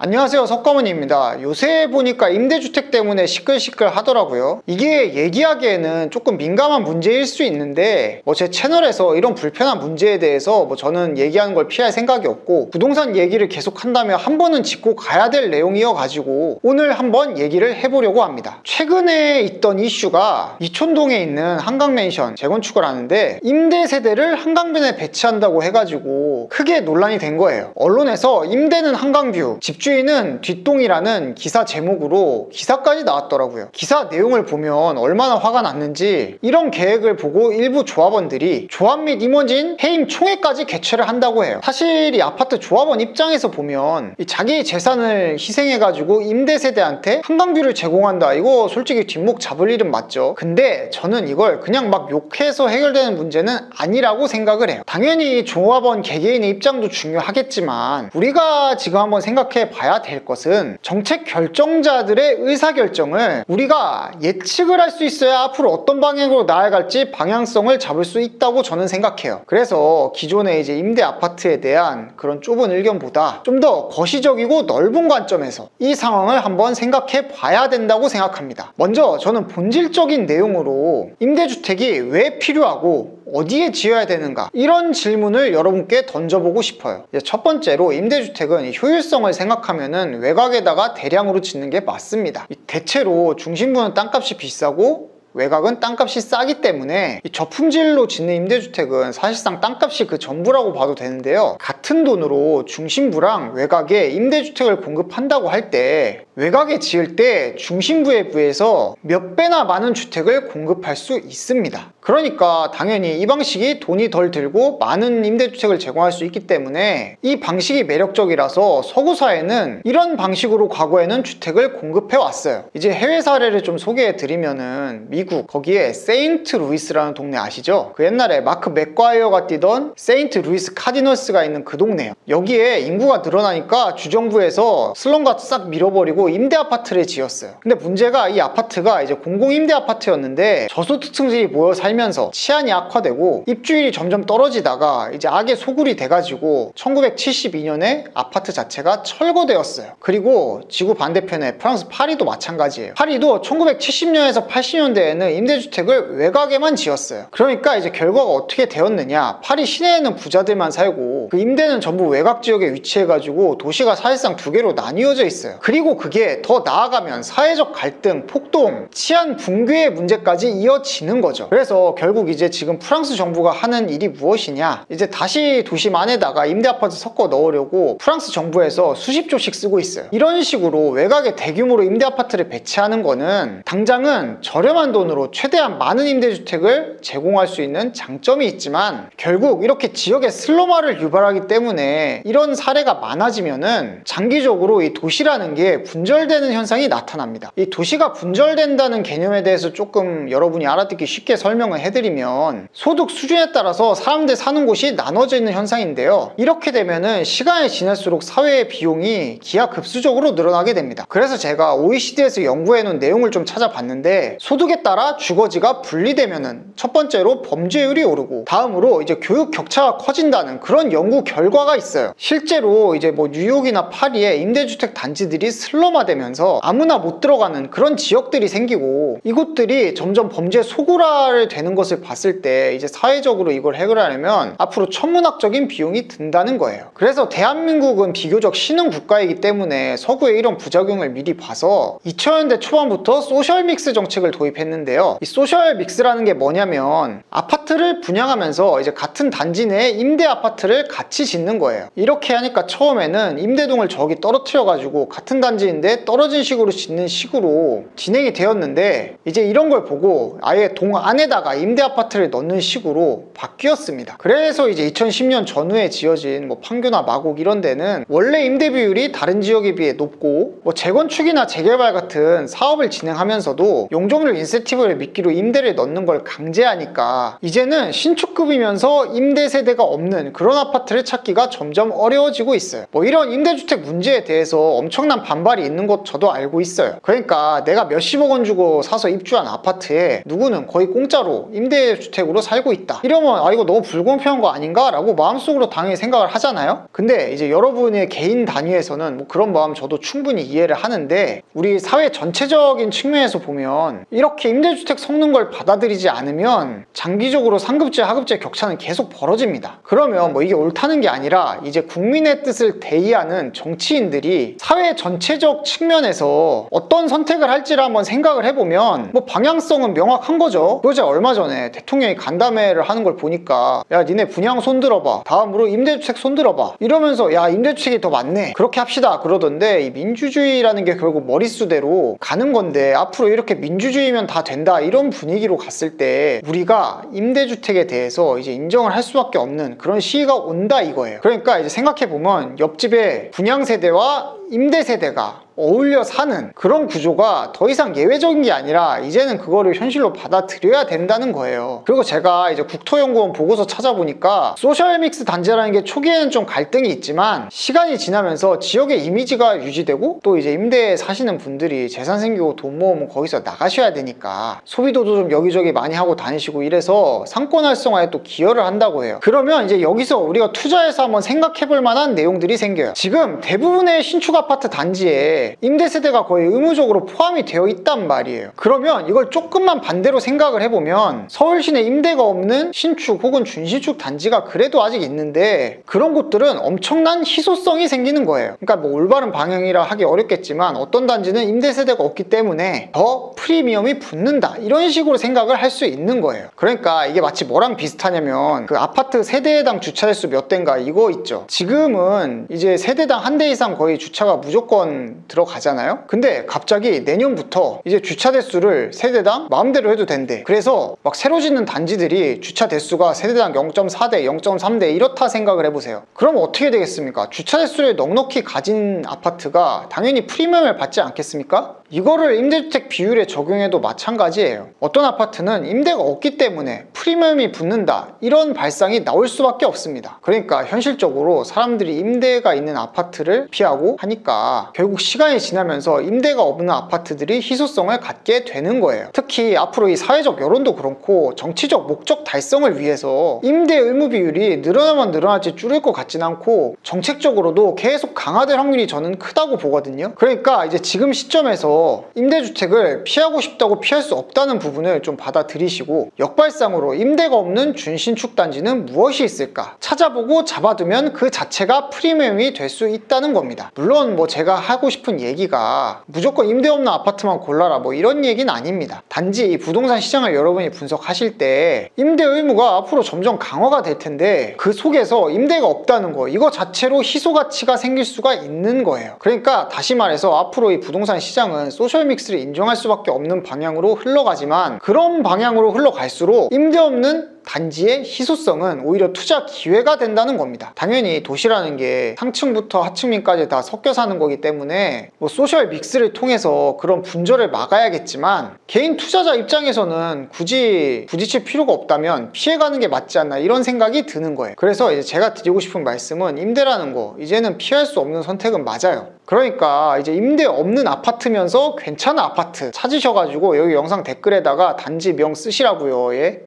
안녕하세요, 석가모니입니다. 요새 보니까 임대주택 때문에 시끌시끌 하더라고요. 이게 얘기하기에는 조금 민감한 문제일 수 있는데 제 채널에서 이런 불편한 문제에 대해서 저는 얘기하는 걸 피할 생각이 없고 부동산 얘기를 계속 한다면 한 번은 짚고 가야 될 내용이어가지고 오늘 한번 얘기를 해보려고 합니다. 최근에 있던 이슈가 이촌동에 있는 한강맨션 재건축을 하는데 임대 세대를 한강변에 배치한다고 해가지고 크게 논란이 된 거예요. 언론에서 임대는 한강뷰, 집주인은 뒷동이라는 기사 제목으로 기사까지 나왔더라고요. 기사 내용을 보면 얼마나 화가 났는지 이런 계획을 보고 일부 조합원들이 조합 및 임원진 해임 총회까지 개최를 한다고 해요. 사실 이 아파트 조합원 입장에서 보면 자기 재산을 희생해가지고 임대 세대한테 한강뷰를 제공한다, 이거 솔직히 뒷목 잡을 일은 맞죠. 근데 저는 이걸 그냥 막 욕해서 해결되는 문제는 아니라고 생각을 해요. 당연히 조합원 개개인의 입장도 중요하겠지만 우리가 지금 한번 생각해 봐야 될 것은 정책 결정자들의 의사결정을 우리가 예측을 할 수 있어야 앞으로 어떤 방향으로 나아갈지 방향성을 잡을 수 있다고 저는 생각해요. 그래서 기존의 임대 아파트에 대한 그런 좁은 의견보다 좀 더 거시적이고 넓은 관점에서 이 상황을 한번 생각해 봐야 된다고 생각합니다. 먼저 저는 본질적인 내용으로 임대주택이 왜 필요하고 어디에 지어야 되는가, 이런 질문을 여러분께 던져보고 싶어요. 첫 번째로 임대주택은 효율성을 생각하면은 외곽에다가 대량으로 짓는 게 맞습니다. 대체로 중심부는 땅값이 비싸고 외곽은 땅값이 싸기 때문에 저품질로 짓는 임대주택은 사실상 땅값이 그 전부라고 봐도 되는데요, 같은 돈으로 중심부랑 외곽에 임대주택을 공급한다고 할 때 외곽에 지을 때 중심부에 비해서 몇 배나 많은 주택을 공급할 수 있습니다. 그러니까 당연히 이 방식이 돈이 덜 들고 많은 임대주택을 제공할 수 있기 때문에 이 방식이 매력적이라서 서구 사회는 이런 방식으로 과거에는 주택을 공급해 왔어요. 이제 해외 사례를 좀 소개해 드리면은 미국, 거기에 세인트 루이스라는 동네 아시죠? 그 옛날에 마크 맥과이어가 뛰던 세인트 루이스 카디널스가 있는 그 동네예요. 여기에 인구가 늘어나니까 주정부에서 슬럼가 싹 밀어버리고 임대 아파트를 지었어요. 근데 문제가 이 아파트가 공공 임대 아파트였는데 저소득층들이 모여 살면서 치안이 악화되고 입주율이 점점 떨어지다가 악의 소굴이 돼가지고 1972년에 아파트 자체가 철거되었어요. 그리고 지구 반대편에 프랑스 파리도 마찬가지예요. 파리도 1970년에서 80년대에는 임대주택을 외곽에만 지었어요. 그러니까 결과가 어떻게 되었느냐, 파리 시내에는 부자들만 살고 그 임대는 전부 외곽 지역에 위치해가지고 도시가 사실상 두 개로 나뉘어져 있어요. 그리고 그게 더 나아가면 사회적 갈등, 폭동, 치안 붕괴의 문제까지 이어지는 거죠. 그래서 결국 지금 프랑스 정부가 하는 일이 무엇이냐, 다시 도심 안에다가 임대 아파트 섞어 넣으려고 프랑스 정부에서 수십조씩 쓰고 있어요. 이런 식으로 외곽에 대규모로 임대 아파트를 배치하는 거는 당장은 저렴한 돈으로 최대한 많은 임대주택을 제공할 수 있는 장점이 있지만 결국 이렇게 지역의 슬럼화를 유발하기 때문에 이런 사례가 많아지면은 장기적으로 이 도시라는 게 분절되는 현상이 나타납니다. 이 도시가 분절된다는 개념에 대해서 조금 여러분이 알아듣기 쉽게 설명을 해드리면 소득 수준에 따라서 사람들 사는 곳이 나눠져 있는 현상인데요, 이렇게 되면은 시간이 지날수록 사회의 비용이 기하급수적으로 늘어나게 됩니다. 그래서 제가 OECD에서 연구해 놓은 내용을 좀 찾아봤는데 소득에 따라 주거지가 분리되면은 첫 번째로 범죄율이 오르고 다음으로 교육 격차가 커진다는 그런 연구 결과가 있어요. 실제로 뉴욕이나 파리에 임대주택 단지들이 슬럼화되면서 아무나 못 들어가는 그런 지역들이 생기고 이곳들이 점점 범죄 소굴화를 되는 것을 봤을 때 사회적으로 이걸 해결하려면 앞으로 천문학적인 비용이 든다는 거예요. 그래서 대한민국은 비교적 신흥 국가이기 때문에 서구의 이런 부작용을 미리 봐서 2000년대 초반부터 소셜 믹스 정책을 도입했는데요, 이 소셜 믹스라는 게 뭐냐면 아파트를 분양하면서 같은 단지 내에 임대 아파트를 같이 짓는 거예요. 이렇게 하니까 처음에는 임대동을 저기 떨어뜨려 가지고 같은 단지인데 떨어진 식으로 짓는 식으로 진행이 되었는데 이런 걸 보고 아예 동 안에다가 임대 아파트를 넣는 식으로 바뀌었습니다. 그래서 2010년 전후에 지어진 판교나 마곡 이런 데는 원래 임대 비율이 다른 지역에 비해 높고 재건축이나 재개발 같은 사업을 진행하면서도 용적률 인센티브 액티브를 미끼로 임대를 넣는 걸 강제하니까 이제는 신축급이면서 임대 세대가 없는 그런 아파트를 찾기가 점점 어려워지고 있어요. 뭐 이런 임대주택 문제에 대해서 엄청난 반발이 있는 것 저도 알고 있어요. 그러니까 내가 몇십억 원 주고 사서 입주한 아파트에 누구는 거의 공짜로 임대주택으로 살고 있다, 이러면 아 이거 너무 불공평한 거 아닌가? 라고 마음속으로 당연히 생각을 하잖아요. 근데 이제 여러분의 개인 단위에서는 뭐 그런 마음 저도 충분히 이해를 하는데, 우리 사회 전체적인 측면에서 보면 이렇게 임대주택 섞는 걸 받아들이지 않으면 장기적으로 상급제 하급제 격차는 계속 벌어집니다. 그러면 뭐 이게 옳다는 게 아니라 이제 국민의 뜻을 대의하는 정치인들이 사회 전체적 측면에서 어떤 선택을 할지를 한번 생각을 해보면 뭐 방향성은 명확한 거죠. 그거 제가 얼마 전에 대통령이 간담회를 하는 걸 보니까 야 니네 분양 손들어봐, 다음으로 임대주택 손들어봐, 이러면서 야 임대주택이 더 많네, 그렇게 합시다 그러던데, 이 민주주의라는 게 결국 머릿수대로 가는 건데 앞으로 이렇게 민주주의면 다 된다 이런 분위기로 갔을 때 우리가 임대주택에 대해서 이제 인정을 할 수밖에 없는 그런 시기가 온다 이거예요. 그러니까 이제 생각해보면 옆집에 분양세대와 임대세대가 어울려 사는 그런 구조가 더 이상 예외적인 게 아니라 이제는 그거를 현실로 받아들여야 된다는 거예요. 그리고 제가 이제 국토연구원 보고서 찾아보니까 소셜믹스 단지라는 게 초기에는 좀 갈등이 있지만 시간이 지나면서 지역의 이미지가 유지되고 또 이제 임대에 사시는 분들이 재산 생기고 돈 모으면 거기서 나가셔야 되니까 소비도도 좀 여기저기 많이 하고 다니시고 이래서 상권 활성화에 또 기여를 한다고 해요. 그러면 이제 여기서 우리가 투자해서 한번 생각해 볼 만한 내용들이 생겨요. 지금 대부분의 신축 아파트 단지에 임대세대가 거의 의무적으로 포함이 되어 있단 말이에요. 그러면 이걸 조금만 반대로 생각을 해보면 서울 시내 임대가 없는 신축 혹은 준신축 단지가 그래도 아직 있는데 그런 곳들은 엄청난 희소성이 생기는 거예요. 그러니까 뭐 올바른 방향이라 하기 어렵겠지만 어떤 단지는 임대세대가 없기 때문에 더 프리미엄이 붙는다, 이런 식으로 생각을 할 수 있는 거예요. 그러니까 이게 마치 뭐랑 비슷하냐면 그 아파트 세대당 주차 대수 몇 대인가 이거 있죠. 지금은 이제 세대당 한 대 이상 거의 주차가 무조건 들어가잖아요. 근데 갑자기 내년부터 이제 주차 대수를 세대당 마음대로 해도 된대. 그래서 막 새로 짓는 단지들이 주차 대수가 세대당 0.4대, 0.3대 이렇다 생각을 해보세요. 그럼 어떻게 되겠습니까? 주차 대수를 넉넉히 가진 아파트가 당연히 프리미엄을 받지 않겠습니까? 이거를 임대주택 비율에 적용해도 마찬가지예요. 어떤 아파트는 임대가 없기 때문에 프리미엄이 붙는다, 이런 발상이 나올 수밖에 없습니다. 그러니까 현실적으로 사람들이 임대가 있는 아파트를 피하고 하니까 결국 시간이 지나면서 임대가 없는 아파트들이 희소성을 갖게 되는 거예요. 특히 앞으로 이 사회적 여론도 그렇고 정치적 목적 달성을 위해서 임대 의무 비율이 늘어나면 늘어날지 줄일 것 같진 않고 정책적으로도 계속 강화될 확률이 저는 크다고 보거든요. 그러니까 이제 지금 시점에서 임대주택을 피하고 싶다고 피할 수 없다는 부분을 좀 받아들이시고 역발상으로 임대가 없는 준신축 단지는 무엇이 있을까 찾아보고 잡아두면 그 자체가 프리미엄이 될 수 있다는 겁니다. 물론 뭐 제가 하고 싶은 얘기가 무조건 임대 없는 아파트만 골라라 뭐 이런 얘기는 아닙니다. 단지 이 부동산 시장을 여러분이 분석하실 때 임대 의무가 앞으로 점점 강화가 될 텐데 그 속에서 임대가 없다는 거, 이거 자체로 희소 가치가 생길 수가 있는 거예요. 그러니까 다시 말해서 앞으로 이 부동산 시장은 소셜믹스를 인정할 수밖에 없는 방향으로 흘러가지만 그런 방향으로 흘러갈수록 임대 없는 단지의 희소성은 오히려 투자 기회가 된다는 겁니다. 당연히 도시라는 게 상층부터 하층민까지 다 섞여 사는 거기 때문에 뭐 소셜 믹스를 통해서 그런 분절을 막아야겠지만 개인 투자자 입장에서는 굳이 부딪힐 필요가 없다면 피해가는 게 맞지 않나, 이런 생각이 드는 거예요. 그래서 이제 제가 드리고 싶은 말씀은 임대라는 거 이제는 피할 수 없는 선택은 맞아요. 그러니까 이제 임대 없는 아파트면서 괜찮은 아파트 찾으셔가지고 여기 영상 댓글에다가 단지 명 쓰시라고요. 예?